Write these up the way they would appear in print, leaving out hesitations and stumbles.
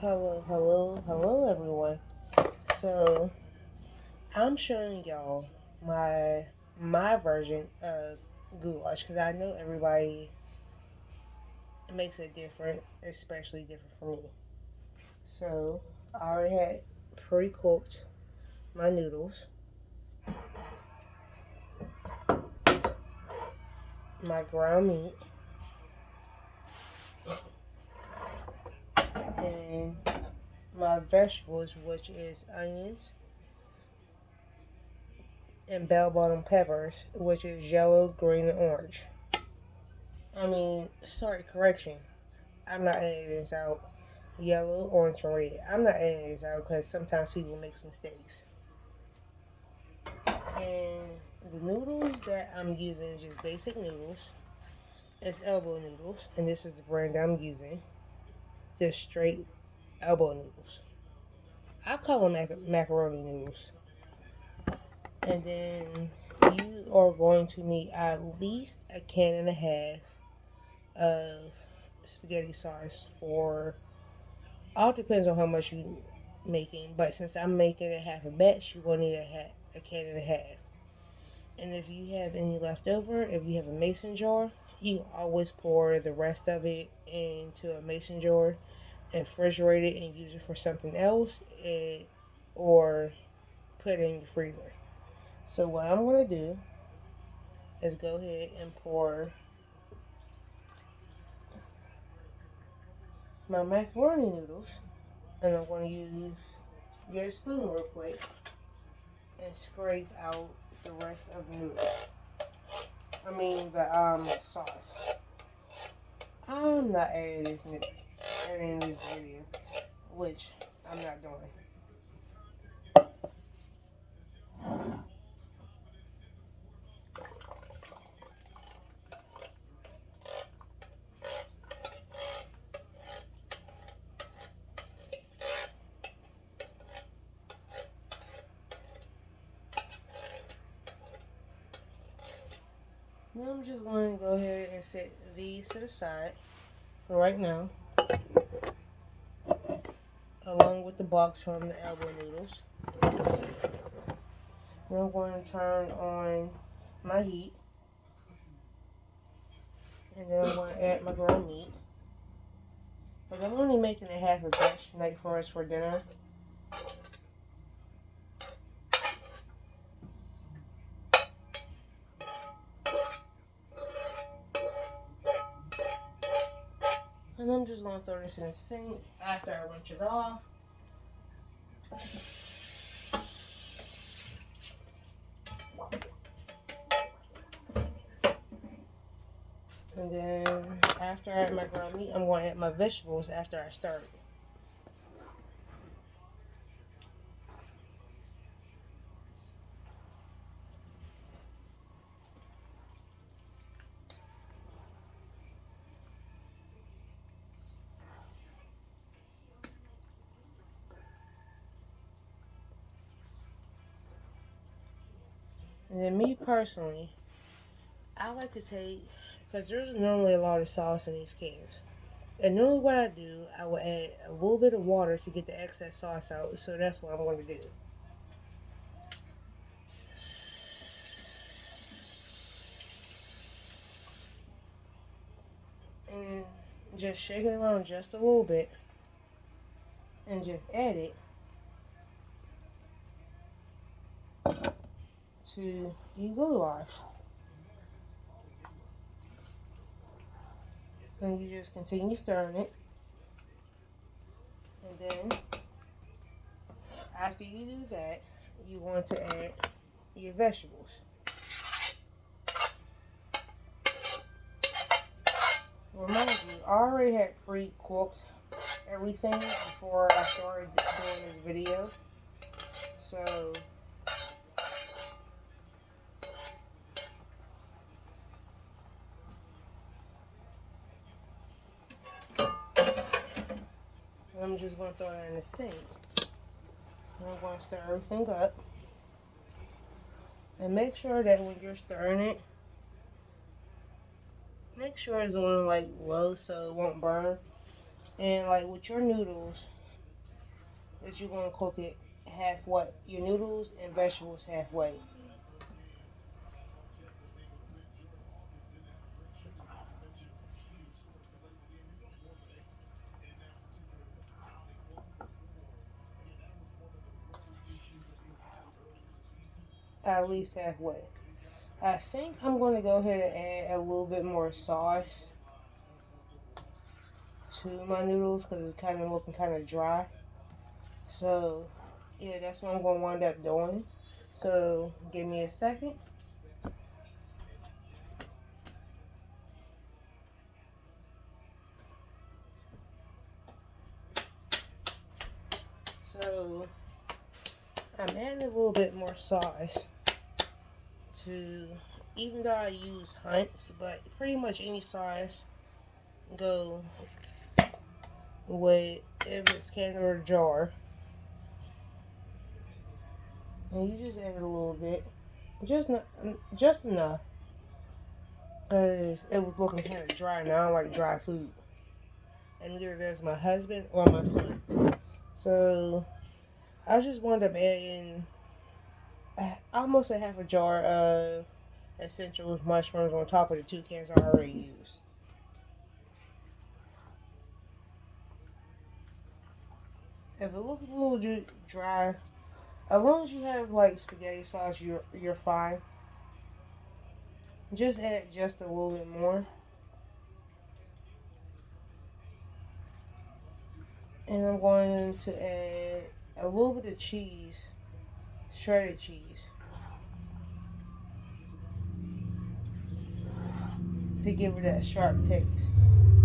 Hello everyone. So I'm showing y'all my version of goulash because I know everybody makes it different, especially different from me. So I already had pre-cooked my noodles, my ground meat, and my vegetables, which is onions and bell bottom peppers, which is yellow, green, and orange. Sorry, correction. I'm not editing this out. Yellow, orange, and red. I'm not editing this out because sometimes people make mistakes. And the noodles that I'm using is just basic noodles. It's elbow noodles, and this is the brand I'm using. Just straight elbow noodles. I call them macaroni noodles. And then you are going to need at least a can and a half of spaghetti sauce for all depends on how much you making, but since I'm making a half a batch, you're gonna need a can and a half. And if you have any left over, if you have a mason jar, you can always pour the rest of it into a mason jar and refrigerate it and use it for something else, or put it in your freezer. So what I'm gonna do is go ahead and pour my macaroni noodles, and I'm gonna get a spoon real quick and scrape out the rest of the noodles. The sauce. I'm not editing this video, which I'm not doing. Now I'm just going to go ahead and set these to the side for right now, along with the box from the elbow noodles. Now I'm going to turn on my heat, and then I'm going to add my ground meat. But I'm only making a half a batch tonight for us for dinner. And I'm just going to throw this in the sink after I rinse it off. And then after I add my ground meat, I'm going to add my vegetables after I stir it. And then me personally, I like to take, because there's normally a lot of sauce in these cans. And normally what I do, I will add a little bit of water to get the excess sauce out. So that's what I'm going to do. And just shake it around just a little bit. And just add it to your goulash. And you just continue stirring it. And then after you do that, you want to add your vegetables. Remind you, I already had pre-cooked everything before I started doing this video. So I'm just going to throw that in the sink. And I'm going to stir everything up. And make sure that when you're stirring it, make sure it's on like low so it won't burn. And like with your noodles, that you're going to cook it halfway. Your noodles and vegetables halfway. At least halfway. I think I'm going to go ahead and add a little bit more sauce to my noodles because it's kind of looking kind of dry. So, yeah, that's what I'm going to wind up doing. So, give me a second. So, I'm adding a little bit more sauce to, even though I use Hunt's, but pretty much any sauce go with if it's can or jar. And you just add a little bit, just not, just enough, because it was looking kind of dry. Now I don't like dry food, and either there's my husband or my son. So I just wound up adding almost a half a jar of essential mushrooms on top of the 2 cans I already used. If it looks a little dry, as long as you have like spaghetti sauce, you're fine. Just add just a little bit more, and I'm going to add a little bit of cheese, shredded cheese, to give it that sharp taste.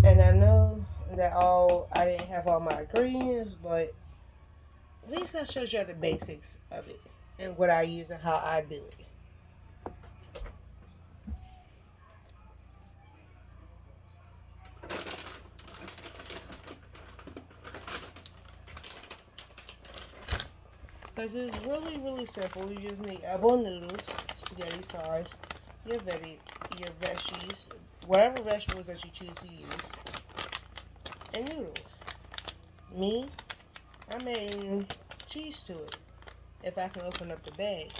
And I know that I didn't have all my ingredients, but at least I showed you the basics of it and what I use and how I do it. Because it's really, really simple. You just need elbow noodles, spaghetti sauce, your your veggies, whatever vegetables that you choose to use, and noodles. Me, I'm adding cheese to it. If I can open up the bag,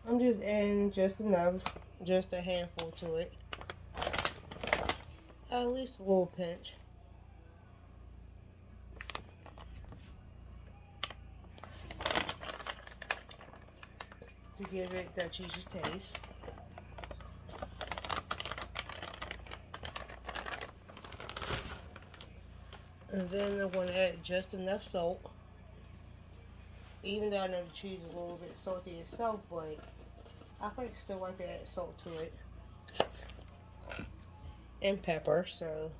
I'm just adding just enough, just a handful to it, at least a little pinch, to give it that cheesy taste. And then I'm going to add just enough salt. Even though I know the cheese is a little bit salty itself, but I still like to add salt to it. And pepper, so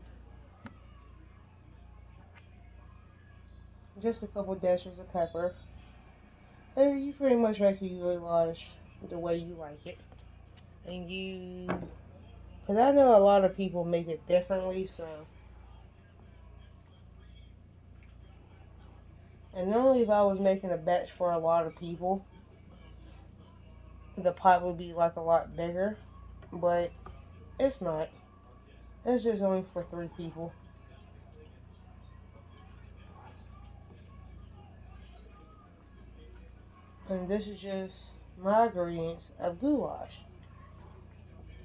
just a couple dashes of pepper. And you pretty much make it goulash the way you like it. And because I know a lot of people make it differently, so. And normally if I was making a batch for a lot of people, the pot would be like a lot bigger. But it's not. It's just only for 3 people. And this is just my ingredients of goulash.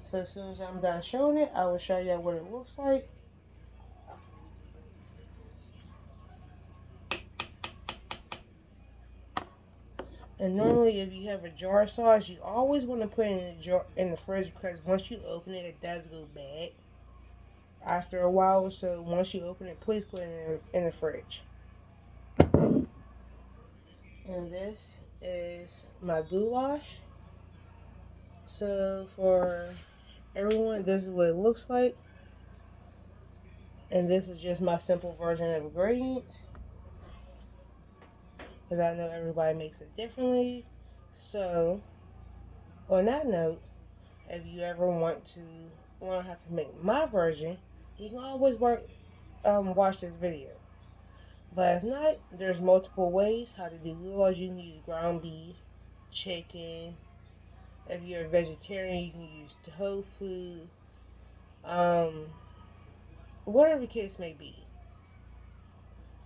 So as soon as I'm done showing it, I will show you what it looks like. And normally if you have a jar sauce, you always want to put it in the jar in the fridge, because once you open it, it does go bad after a while. So once you open it, please put it in the fridge. And this is my goulash. So for everyone, this is what it looks like. And this is just my simple version of ingredients, because I know everybody makes it differently. So, on that note, if you ever want to learn how to make my version, you can always watch this video. But if not, there's multiple ways how to do goulash. You can use ground beef, chicken. If you're a vegetarian, you can use tofu. Um, whatever the case may be.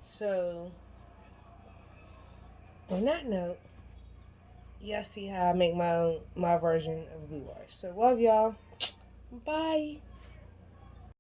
So, on that note, y'all see how I make my version of blue rice. So, love y'all. Bye.